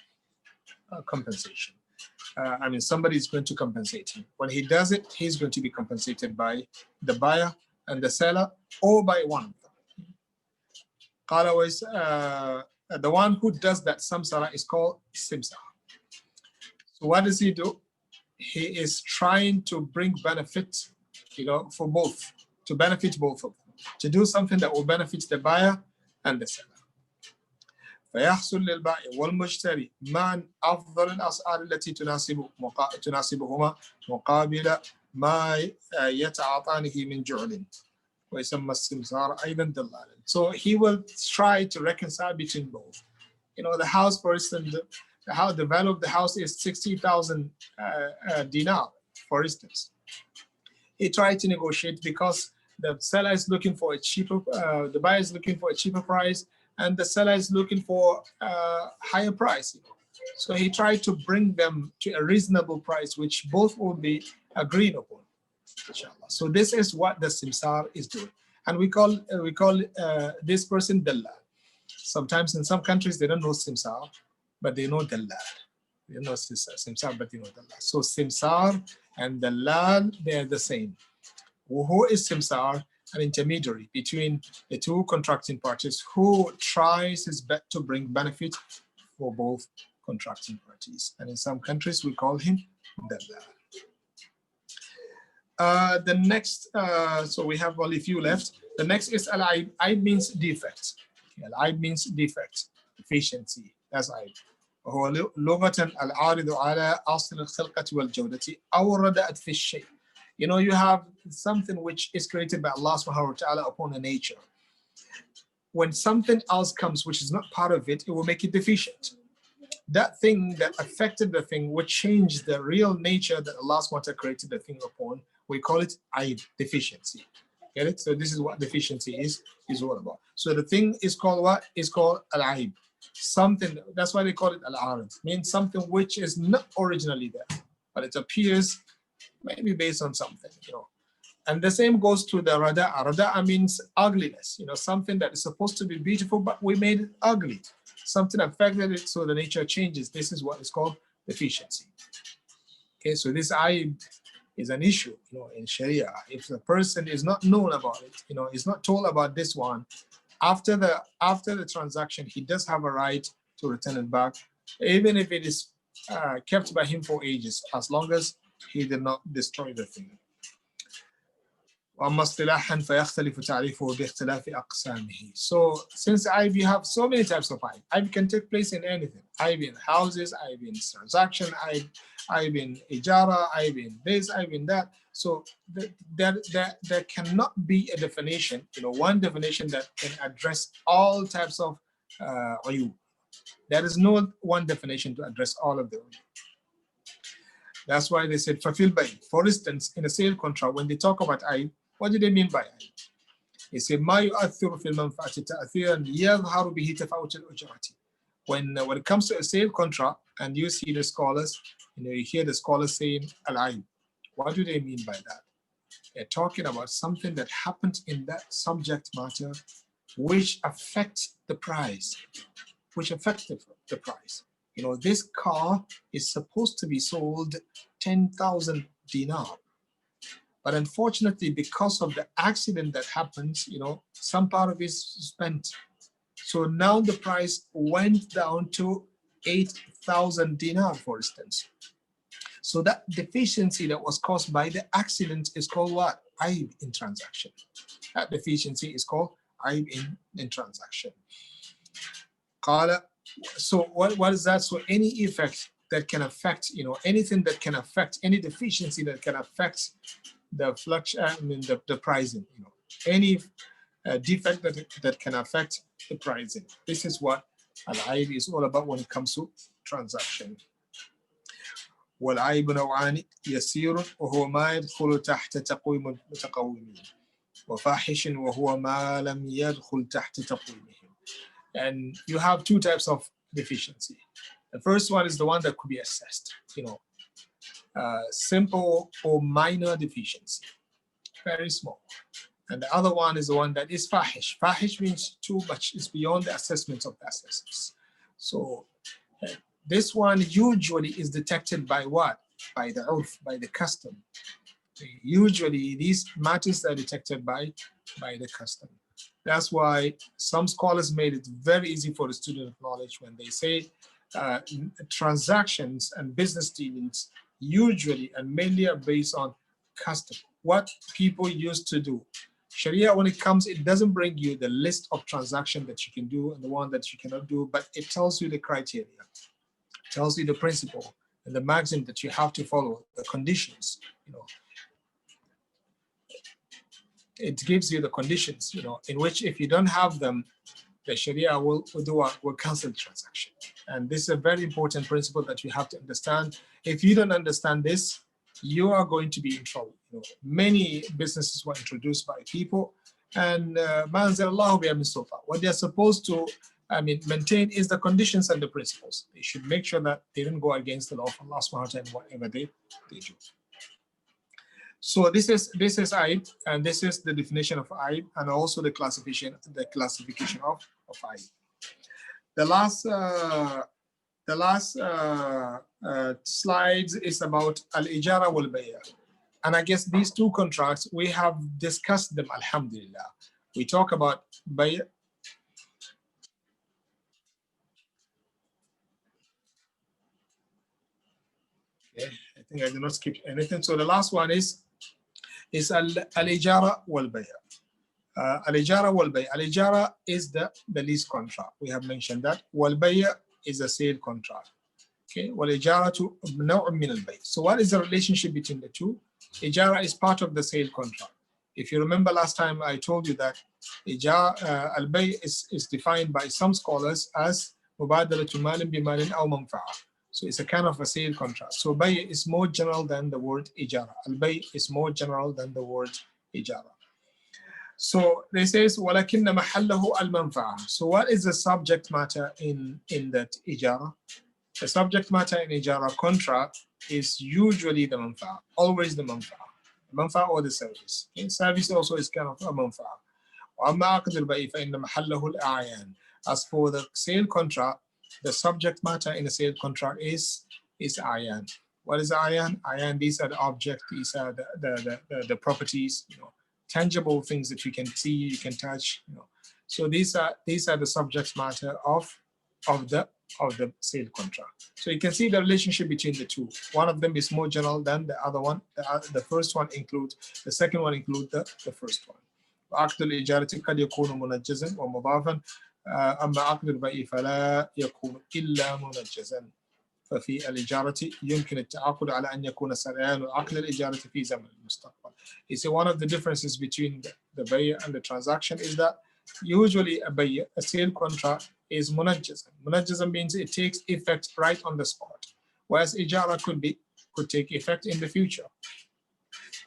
A compensation. Somebody is going to compensate him. When he does it, he's going to be compensated by the buyer and the seller, or by one of them. The one who does that samsara is called simsara. So what does he do? He is trying to bring benefit, for both, to benefit both of them, to do something that will benefit the buyer and the seller. فيحصل للبائع والمشتري معا أفضل الأسعار التي تناسبهما مقابل ما يتعاطانه من جعل ويسمى السمسار أيضا دلالا. So he will try to reconcile between both. You know, the house, for instance, the value of the house is 60,000 dinar, for instance. He tried to negotiate because the seller is looking for a cheaper, the buyer is looking for a cheaper price, and the seller is looking for a higher price. You know. So he tried to bring them to a reasonable price, which both will be agreed upon. Inshallah. So this is what the Samsara is doing, and we call this person Dallal. Sometimes in some countries they don't know Samsara, but they know Dallal. They know Samsara, but they know Dallal. So Samsara and Dallal, they're the same. Who is Samsara? An intermediary between the two contracting parties who tries his best to bring benefit for both contracting parties. And in some countries we call him Dallal. The next, so we have only a few left. The next is al-aib. Aib means defect. Al-aib means defect, deficiency. That's aib. وهو لغة العارض على أصل الخلقة والجودة أو ردأت في الشيء. You know, you have something which is created by Allah subhanahu wa ta'ala upon a nature. When something else comes which is not part of it, it will make it deficient. That thing that affected the thing which changed the real nature that Allah subhanahu wa ta'ala created the thing upon, we call it aib, deficiency. Get it? So this is what deficiency is all about. So the thing is called what? Is called al-aib. Something, that's why they call it al-arid. Means something which is not originally there, but it appears maybe based on something, you know. And the same goes to the rada'a. Rada'a means ugliness, you know, something that is supposed to be beautiful, but we made it ugly. Something affected it, so the nature changes. This is what is called deficiency. Okay, so this aib is an issue, you know, in Sharia. If the person is not known about it, you know, is not told about this one, after the transaction, he does have a right to return it back, even if it is kept by him for ages, as long as he did not destroy the thing. So since aib, you have so many types of aib. Aib can take place in anything. Aib in houses, aib in transaction, aib in Ajara, aib in this, aib in that. So there cannot be a definition, you know, one definition that can address all types of ayub. There is no one definition to address all of them. That's why they said fulfill by. For instance, in a sale contract, when they talk about aib, what do they mean by aib? They say ما يؤثر في المنفعة تأثيرا يظهر به تفاوت الأجرة. When it comes to a sale contract and you see the scholars, you know, you hear the scholars saying al-aib. What do they mean by that? They're talking about something that happened in that subject matter which affects the price, which affected the price. You know, this car is supposed to be sold 10,000 dinar. But unfortunately, because of the accident that happens, you know, some part of it is spent. So now the price went down to 8,000 dinar, for instance. So that deficiency that was caused by the accident is called what? Aib in transaction. That deficiency is called aib in transaction. So what is that? So any effect that can affect, you know, anything that can affect, any deficiency that can affect the the pricing, you know, any defect that can affect the pricing. This is what al-aib is all about when it comes to transaction. والعيب نوعان يسير وهو ما يدخل تحت تقويم المتقومين وفاحش وهو ما لم يدخل تحت تقويمهم. And you have two types of deficiency. The first one is the one that could be assessed, you know, simple or minor deficiency, very small. And the other one is the one that is fahish. Fahish means too much, it's beyond the assessment of the assessors. So this one usually is detected by what? By the urf, by the custom. Usually these matters are detected by the custom. That's why some scholars made it very easy for the student of knowledge when they say transactions and business dealings usually and mainly are based on custom, what people used to do. Sharia, when it comes, it doesn't bring you the list of transactions that you can do and the one that you cannot do, but it tells you the criteria, it tells you the principle and the maxim that you have to follow, the conditions, you know. It gives you the conditions, you know, in which if you don't have them, the Sharia will cancel the transaction. And this is a very important principle that you have to understand. If you don't understand this, you are going to be in trouble. Many businesses were introduced by people, and what they are supposed to maintain is the conditions and the principles. They should make sure that they don't go against the law of Allah subhanahu wa ta'ala in whatever they do. So this is Aib, and this is the definition of Aib, and also the classification of Aib. The last slides is about Al-Ijara wal-Bay'a. And I guess these two contracts, we have discussed them, alhamdulillah. We talk about Bay'. Okay, I think I did not skip anything. So the last one is Al-Ijara wal-Bay'a. Al-Ijara wal-Bay'a. Al-Ijara is the lease contract. We have mentioned that. Wal-Bay'a is a sale contract. Okay, wal-Ijaratu naw'un min al-Bay'. So what is the relationship between the two? Ijara is part of the sale contract. If you remember last time, I told you that al-Bay' is defined by some scholars as mubadalatu malin bi malin aw manfa'a. So it's a kind of a sale contract. So Bay' is more general than the word Ijara. Al-Bay' is more general than the word Ijara. So they says وَلَكِنَّ مَحَلَّهُ الْمَنْفَعَةِ. So what is the subject matter in that Ijara? The subject matter in Ijara contract is usually the manfa'a, always the manfa'a. Manfa'a or the service. In service also is kind of a manfa'a. وَأَمَّا عَقْدُ الْبَيْءِ فَإِنَّ مَحَلَّهُ الْأَعْيَانِ. As for the sale contract, the subject matter in a sale contract is ayan. What is ayan? Ayan, these are the objects, these are the properties, tangible things that you can see, you can touch, So these are the subject matter of the sale contract. So you can see the relationship between the two. One of them is more general than the other one. The first one includes, the second one includes the first one. عقد الإجارة قد يكون منجزا ومضافا أما عقد البيع فلا يكون إلا منجزا. ففي الإجارة يمكن التعاقد على أن يكون سريان عقد الإجارة في زمن المستقبل. You see, one of the differences between the bay' and the transaction is that usually a sale contract is munajjazan. Munajjazan means it takes effect right on the spot, whereas Ijara could take effect in the future.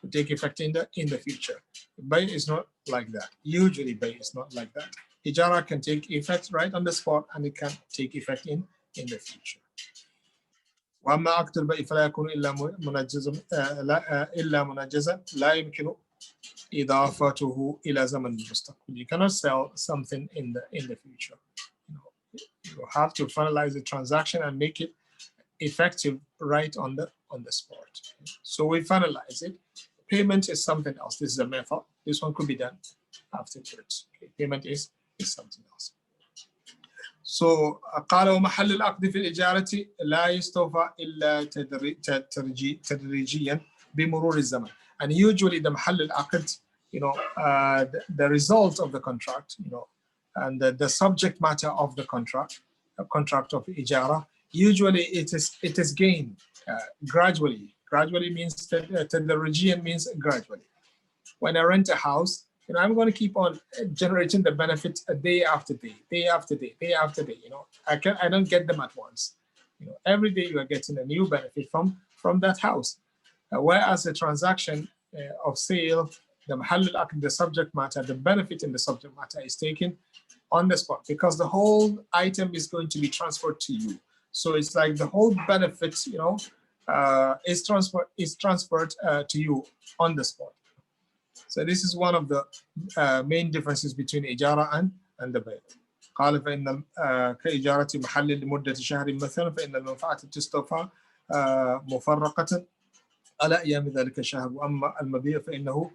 Could take effect in the future. Bay' is not like that. Usually Bay' is not like that. Ijara can take effect right on the spot, and it can take effect in the future. وأما عقد البيع فلا يكون إلا منجزا لا يمكن إضافته إلى زمن المستقبل. You cannot sell something in the future. You have to finalize the transaction and make it effective right on the spot. So we finalize it. Payment is something else. This is a method. This one could be done afterwards. Okay. Payment is something else. So قال ومحل العقد في الإجارة لا يستوفى إلا تدريجيا بمرور الزمن. And usually the محل العقد, the result of the contract, and the subject matter of the contract of Ijara, usually it is gained gradually. Gradually means تدريجيا means gradually. When I rent a house, I'm going to keep on generating the benefits day after day, day after day, day after day. I don't get them at once. Every day you are getting a new benefit from that house. Whereas the transaction of sale, the subject matter, the benefit in the subject matter is taken on the spot, because the whole item is going to be transferred to you. So it's like the whole benefit, is transferred to you on the spot. So this is one of the main differences between Ijara and the Bay'. قال فإن كإجارة محل لمدة شهر مثلا فإن المنفعة تستوفى مفرقة على أيام ذلك الشهر. وأما المبيع فإنه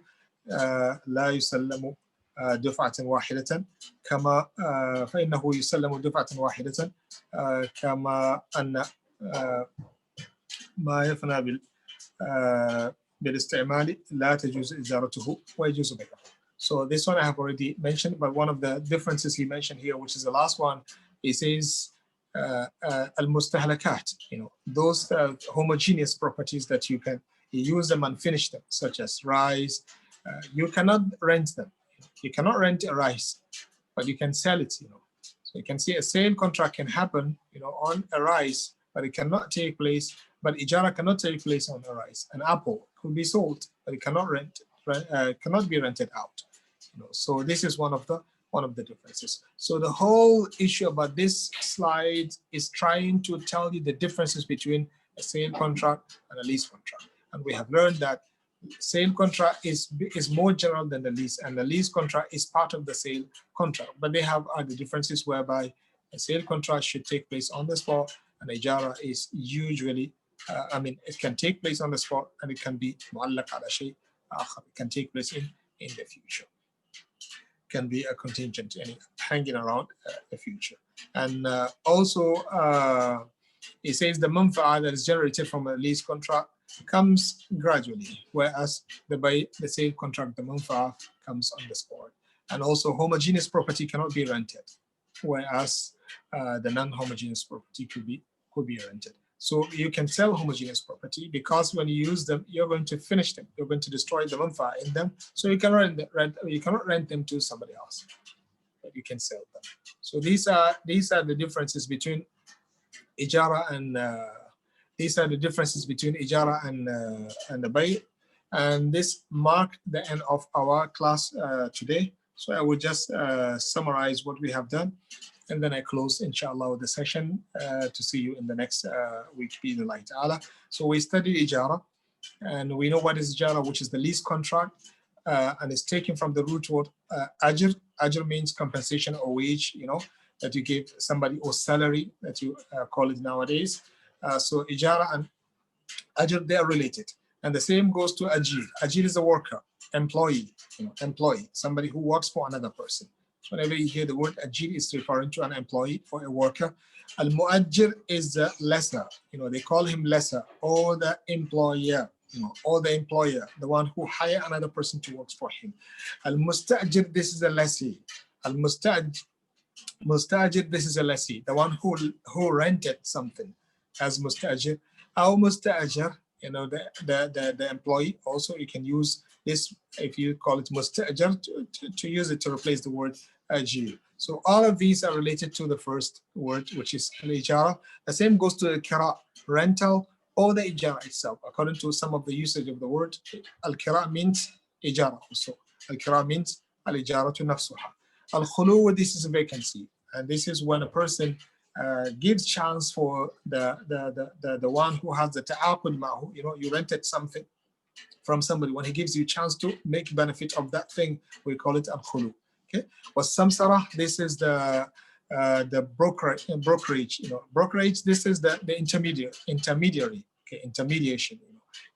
لا يسلم دفعة واحدة كما فإنه يسلم دفعة واحدة كما أن ما يفنى بالاستعمال لا تجوز إجارته ويجوز بيعه. So this one I have already mentioned, but one of the differences he mentioned here, which is the last one, he says al-mustahlakat, those homogeneous properties that you use them and finish them, such as rice. You cannot rent them. You cannot rent a rice, but you can sell it. So you can see a sale contract can happen, on arise, but it cannot take place. But Ijara cannot take place on arise. An apple could be sold, but it cannot cannot be rented out. So this is one of the differences. So the whole issue about this slide is trying to tell you the differences between a sale contract and a lease contract. And we have learned that sale contract is more general than the lease, and the lease contract is part of the sale contract. But they have other differences whereby a sale contract should take place on the spot, and Ijara is usually, it can take place on the spot, and it can be mu'allaq ala shay akhar. It can take place in the future. Can be a contingent hanging around the future. And also, it says the manfa'a that is generated from a lease contract comes gradually, whereas the sale contract, the manfa'a comes on the spot. And also homogeneous property cannot be rented, whereas the non-homogeneous property could be rented. So you can sell homogeneous property because when you use them, you're going to finish them. You're going to destroy the manfa'a in them. So you cannot rent them to somebody else, but you can sell them. So these are the differences between Ijara and and the bay. And this marked the end of our class today. So I will just summarize what we have done, and then I close, inshallah, the session to see you in the next week, bi'idhnillahi ta'ala. So we studied Ijara, and we know what is Ijara, which is the lease contract, and it's taken from the root word Ajr. Ajr means compensation or wage, that you give somebody, or salary that you call it nowadays. So Ijara and Ajr, they are related. And the same goes to Ajir. Ajir is a worker, employee, somebody who works for another person. So whenever you hear the word Ajir, it's referring to an employee, for a worker. Al-Mu'ajir is the lesser, they call him lesser, or the employer, or the employer, the one who hire another person to work for him. Al-Musta'jir, this is a lessee. Mustajir, this is a lessee, the one who rented something as Mustajir. Our Mustajir, the employee. Also, you can use this, if you call it Mustajir, to use it to replace the word Ajir. So all of these are related to the first word, which is Al-Ijara. The same goes to Al-Kira, rental, or the Ijara itself. According to some of the usage of the word, Al-Kira means Ijara also. Al-Kira means Al-Ijara to nafsuha. Al-Khulu, this is a vacancy, and this is when a person gives chance for the one who has the ta'aqud ma'hu. You rented something from somebody. When he gives you a chance to make benefit of that thing, we call it al-khulu. Okay. Was Samsara, this is the brokerage. Brokerage, this is the intermediary. Okay, intermediation.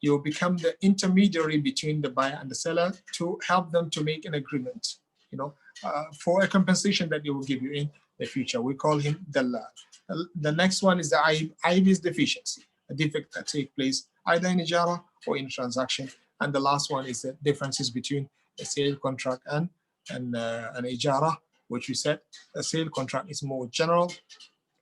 You become the intermediary between the buyer and the seller to help them to make an agreement, for a compensation that they will give you in the future. We call him Dallal. The next one is the Ibis Deficiency, a defect that takes place either in Ijara or in transaction. And the last one is the differences between a sale contract and an Ijara, which we said a sale contract is more general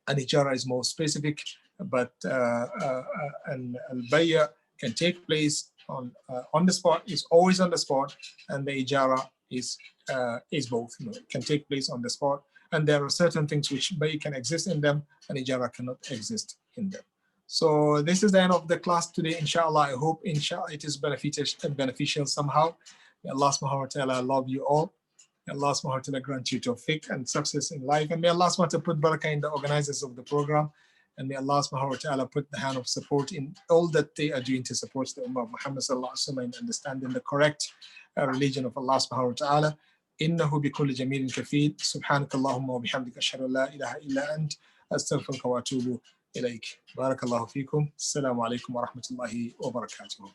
and Ijara is more specific, but an al-bay'a can take place on the spot, is always on the spot, and the Ijara is both. It can take place on the spot, and there are certain things which bay can exist in them and Ijara cannot exist in them. So this is the end of the class today, inshallah. I hope it is beneficial somehow. May Allah subhanahu wa ta'ala love you all. May Allah subhanahu wa ta'ala grant you tawfiq and success in life. And may Allah subhanahu wa ta'ala put barakah in the organizers of the program. And may Allah subhanahu wa ta'ala put the hand of support in all that they are doing to support the Ummah of Muhammad sallallahu alaihi wasallam in understanding the correct religion of Allah subhanahu wa ta'ala. إنه بكل جميل كفيل سبحانك اللهم وبحمدك أشهد أن لا إله إلا أنت أستغفرك وأتوب إليك. بارك الله فيكم. السلام عليكم ورحمة الله وبركاته.